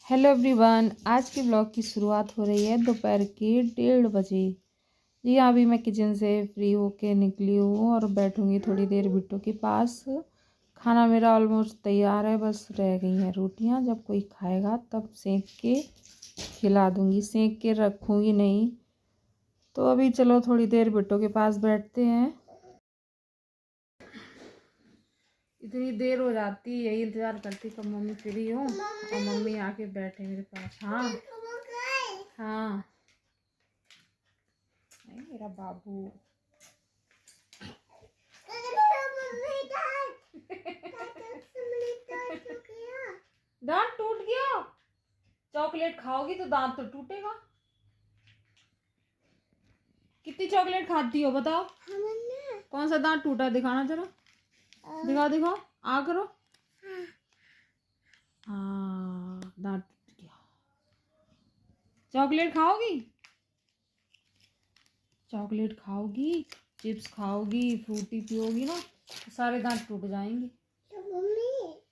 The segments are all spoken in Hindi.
Hello everyone. आज की ब्लॉग की शुरुआत हो रही है दोपहर के 1:30 बजे। जी हाँ, अभी मैं किचन से फ्री होके निकली हूँ और बैठूँगी थोड़ी देर बिट्टू के पास। खाना मेरा ऑलमोस्ट तैयार है, बस रह गई हैं रोटियाँ। जब कोई खाएगा तब सेंक के खिला दूँगी, सेंक के रखूँगी नहीं। तो अभी चलो थोड़ी देर बिट्टू के पास बैठते हैं। इतनी देर हो जाती है, यही इंतज़ार करती कब मम्मी फ्री हो और मम्मी आके बैठे मेरे पास। हाँ हाँ, मेरा बाबू। दांत टूट गया? चॉकलेट खाओगी तो दांत तो टूटेगा। कितनी चॉकलेट खाती हो बताओ? कौन सा दांत टूटा दिखाना जरा, दिखाओ दिखाओ, आ करो। हाँ, दांत टूट गया। चॉकलेट खाओगी? चॉकलेट खाओगी, चिप्स खाओगी, फ्रूटी पियोगी ना तो सारे दांत टूट जाएंगे।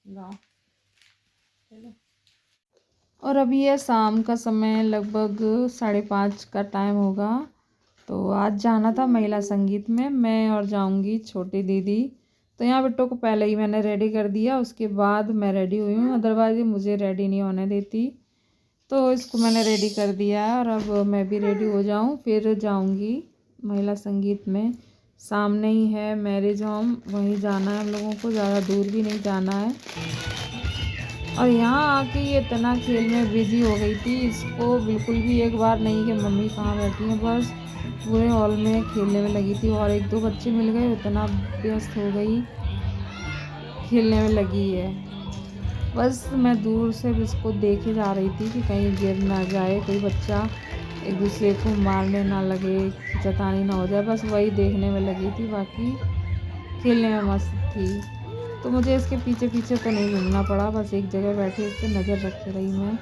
लाओ चलो। और अभी है शाम का समय, लगभग 5:30 का टाइम होगा। तो आज जाना था महिला संगीत में, मैं और जाऊंगी छोटी दीदी। तो यहाँ बिट्टू को पहले ही मैंने रेडी कर दिया, उसके बाद मैं रेडी हुई हूँ, अदरवाइज मुझे रेडी नहीं होने देती। तो इसको मैंने रेडी कर दिया है और अब मैं भी रेडी हो जाऊँ, फिर जाऊँगी महिला संगीत में। सामने ही है मैरिज होम, वहीं जाना है हम लोगों को, ज़्यादा दूर भी नहीं जाना है। और यहाँ आके ये इतना खेल में बिजी हो गई थी, इसको बिल्कुल भी एक बार नहीं कि मम्मी कहाँ बैठी हैं, बस पूरे हॉल में खेलने में लगी थी। और एक दो बच्चे मिल गए, इतना व्यस्त हो गई, खेलने में लगी है। बस मैं दूर से इसको देखे जा रही थी कि कहीं गिर ना जाए, कोई बच्चा एक दूसरे को मारने ना लगे, खिंचातानी ना हो जाए, बस वही देखने में लगी थी, बाकी खेलने में मस्त थी। तो मुझे इसके पीछे पीछे तो नहीं घूमना पड़ा, बस एक जगह बैठे इस पर नज़र रखे रही मैं।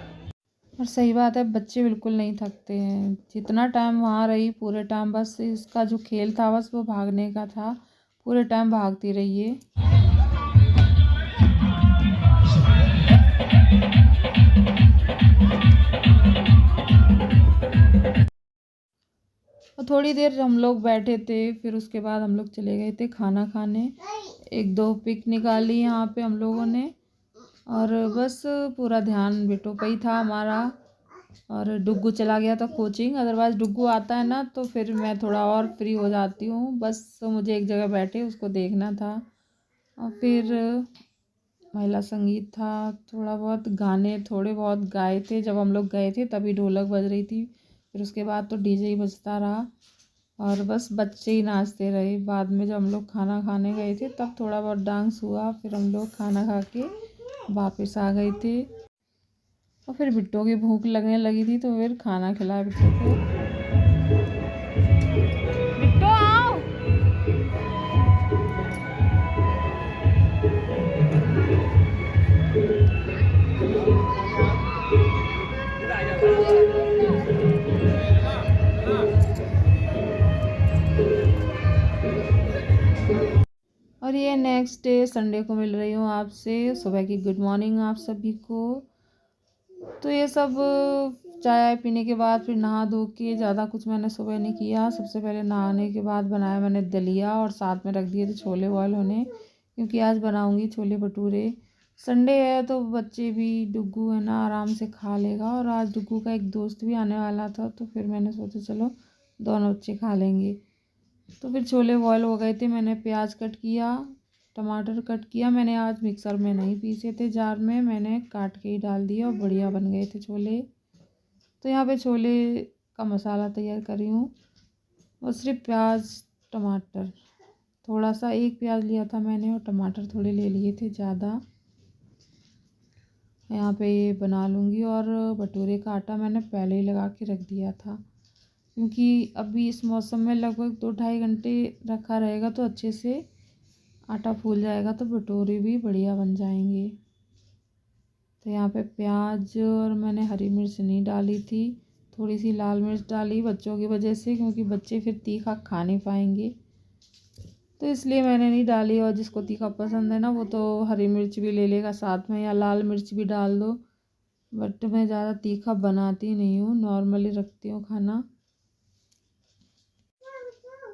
और सही बात है, बच्चे बिल्कुल नहीं थकते हैं। जितना टाइम वहाँ रही पूरे टाइम बस इसका जो खेल था बस वो भागने का था, पूरे टाइम भागती रही है। और थोड़ी देर हम लोग बैठे थे, फिर उसके बाद हम लोग चले गए थे खाना खाने। एक दो पिक निकाली यहाँ पे हम लोगों ने, और बस पूरा ध्यान बिट्टू पे ही था हमारा। और डुग्गू चला गया था कोचिंग, अदरवाइज़ डुग्गू आता है ना तो फिर मैं थोड़ा और फ्री हो जाती हूँ। बस मुझे एक जगह बैठे उसको देखना था। और फिर महिला संगीत था, थोड़ा बहुत गाने थोड़े बहुत गाए थे। जब हम लोग गए थे तभी ढोलक बज रही थी, फिर उसके बाद तो डीजे ही बजता रहा और बस बच्चे ही नाचते रहे। बाद में जब हम लोग खाना खाने गए थे तब थोड़ा बहुत डांस हुआ, फिर हम लोग खाना खा के वापस आ गए थे। और फिर बिट्टू की भूख लगने लगी थी तो फिर खाना खिलाया बिट्टू को। बिट्टू आओ। और ये नेक्स्ट डे संडे को मिल रही हूँ आपसे। सुबह की गुड मॉर्निंग आप सभी को। तो ये सब चाय पीने के बाद फिर नहा धो के, ज़्यादा कुछ मैंने सुबह नहीं किया। सबसे पहले नहाने के बाद बनाया मैंने दलिया और साथ में रख दिए थे छोले बॉयल होने, क्योंकि आज बनाऊंगी छोले भटूरे। संडे है तो बच्चे भी, डुग्गू है ना, आराम से खा लेगा। और आज डुग्गू का एक दोस्त भी आने वाला था तो फिर मैंने सोचा चलो दोनों बच्चे खा लेंगे। तो फिर छोले बॉयल हो गए थे, मैंने प्याज कट किया, टमाटर कट किया। मैंने आज मिक्सर में नहीं पीसे थे, जार में मैंने काट के ही डाल दिया और बढ़िया बन गए थे छोले। तो यहाँ पे छोले का मसाला तैयार करी हूँ, और सिर्फ प्याज टमाटर, थोड़ा सा एक प्याज लिया था मैंने और टमाटर थोड़े ले लिए थे ज़्यादा। यहाँ पे ये बना लूँगी। और भटूरे का आटा मैंने पहले ही लगा के रख दिया था, क्योंकि अभी इस मौसम में लगभग 2-2.5 घंटे रखा रहेगा तो अच्छे से आटा फूल जाएगा, तो भटूरे भी बढ़िया बन जाएंगे। तो यहाँ पे प्याज और मैंने हरी मिर्च नहीं डाली थी, थोड़ी सी लाल मिर्च डाली बच्चों की वजह से, क्योंकि बच्चे फिर तीखा खा नहीं पाएंगे, तो इसलिए मैंने नहीं डाली। और जिसको तीखा पसंद है ना वो तो हरी मिर्च भी ले लेगा साथ में, या लाल मिर्च भी डाल दो, बट मैं ज़्यादा तीखा बनाती नहीं हूँ, नॉर्मली रखती हूँ खाना।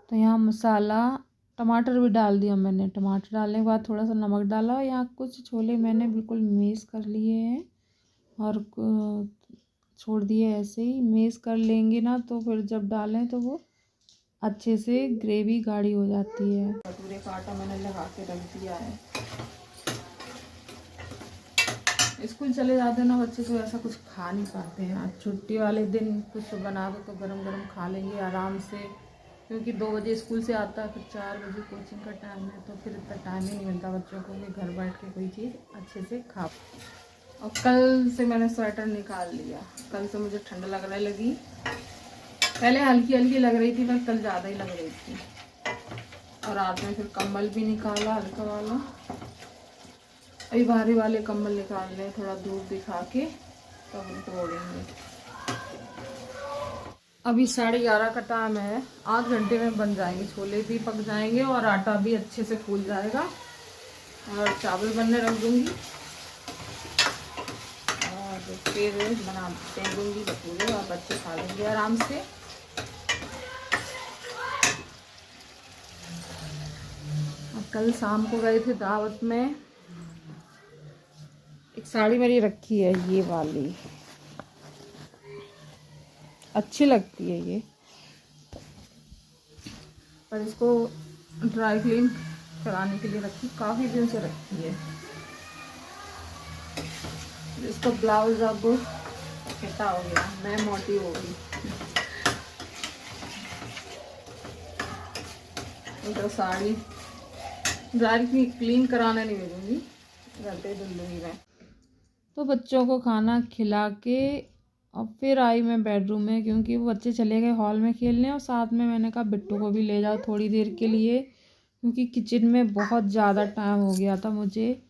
तो यहाँ मसाला, टमाटर भी डाल दिया मैंने। टमाटर डालने के बाद थोड़ा सा नमक डाला और यहाँ कुछ छोले मैंने बिल्कुल मैश कर लिए हैं और छोड़ दिए ऐसे ही। मैश कर लेंगे ना तो फिर जब डालें तो वो अच्छे से ग्रेवी गाढ़ी हो जाती है। भटूरे का आटा मैंने लगा के रख दिया है। स्कूल चले जाते हैं ना बच्चे तो ऐसा कुछ खा नहीं पाते हैं। आज छुट्टी वाले दिन कुछ बना दो तो गरम गरम खा लेंगे आराम से, क्योंकि 2 बजे स्कूल से आता है, फिर 4 बजे कोचिंग का टाइम है, तो फिर इतना टाइम ही नहीं मिलता बच्चों को कि घर बैठ के कोई चीज़ अच्छे से खा। और कल से मैंने स्वेटर निकाल लिया। कल से मुझे ठंड लगने लगी। पहले हल्की हल्की लग रही थी, पर कल ज़्यादा ही लग रही थी। और रात में फिर कंबल भी निकाला हल्का वाला। अभी भारी वाले कंबल निकाल रहे, थोड़ा धूप दिखा के तब उनको ओढ़ेंगे। अभी 11:30 का टाइम है। 8 घंटे में बन जाएंगे, छोले भी पक जाएंगे और आटा भी अच्छे से फूल जाएगा। और चावल बनने रख दूँगी और फिर बना दूँगी भटूरे और बच्चे खा लेंगे आराम से। और कल शाम को गए थे दावत में। एक साड़ी मेरी रखी है ये वाली, अच्छी लगती है ये, पर इसको ड्राई क्लीन कराने के लिए रखी, काफ़ी दिन से रखी है। इसका ब्लाउज अब छोटा हो गया, मैं मोटी हो गई, तो साड़ी ड्राई क्लीन कराने नहीं भेजूँगी, घर पे धुल लूँगी मैं। तो बच्चों को खाना खिला के और फिर आई मैं बेडरूम में, क्योंकि वो बच्चे चले गए हॉल में खेलने और साथ में मैंने कहा बिट्टू को भी ले जाओ थोड़ी देर के लिए, क्योंकि किचन में बहुत ज़्यादा टाइम हो गया था मुझे।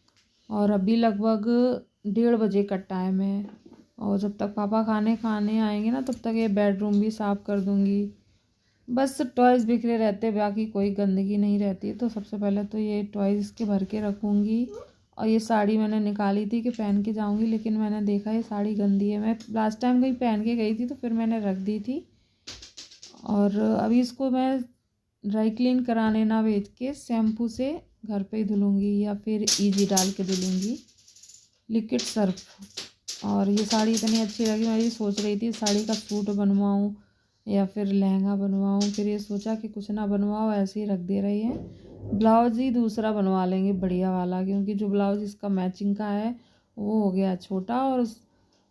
और अभी लगभग 1:30 बजे का टाइम है और जब तक पापा खाने आएंगे ना तब तक ये बेडरूम भी साफ़ कर दूँगी। बस टॉयज़ बिखरे रहते, बाकी कोई गंदगी नहीं रहती। तो सबसे पहले तो ये टॉयज़ के भर के रखूँगी। और ये साड़ी मैंने निकाली थी कि पहन के जाऊँगी, लेकिन मैंने देखा ये साड़ी गंदी है। मैं लास्ट टाइम कहीं पहन के गई थी तो फिर मैंने रख दी थी। और अभी इसको मैं ड्राई क्लीन कराने ना भेज के शैम्पू से घर पे ही धुलूँगी या फिर ईजी डाल के धुलूँगी, लिक्विड सर्फ। और ये साड़ी इतनी अच्छी लगी, मैं ये सोच रही थी साड़ी का सूट बनवाऊँ या फिर लहंगा बनवाऊँ। फिर ये सोचा कि कुछ ना बनवाओ, ऐसे ही रख दे रही है। ब्लाउज ही दूसरा बनवा लेंगे बढ़िया वाला, क्योंकि जो ब्लाउज इसका मैचिंग का है वो हो गया छोटा और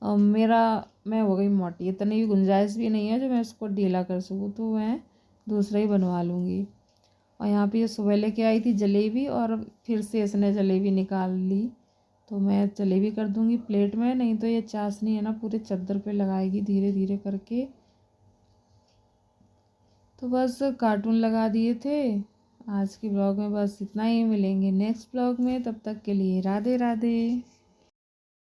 मैं हो गई मोटी। इतनी भी गुंजाइश भी नहीं है जो मैं इसको ढीला कर सकूँ, तो मैं दूसरा ही बनवा लूँगी। और यहाँ पे ये सुबह लेके आई थी जलेबी और फिर से इसने जलेबी निकाल ली, तो मैं जलेबी कर दूँगी प्लेट में। नहीं तो ये चाशनी है ना पूरे चादर पे लगाएगी धीरे धीरे करके। तो बस कार्टून लगा दिए थे आज के ब्लॉग में, बस इतना ही। मिलेंगे नेक्स्ट ब्लॉग में, तब तक के लिए राधे राधे।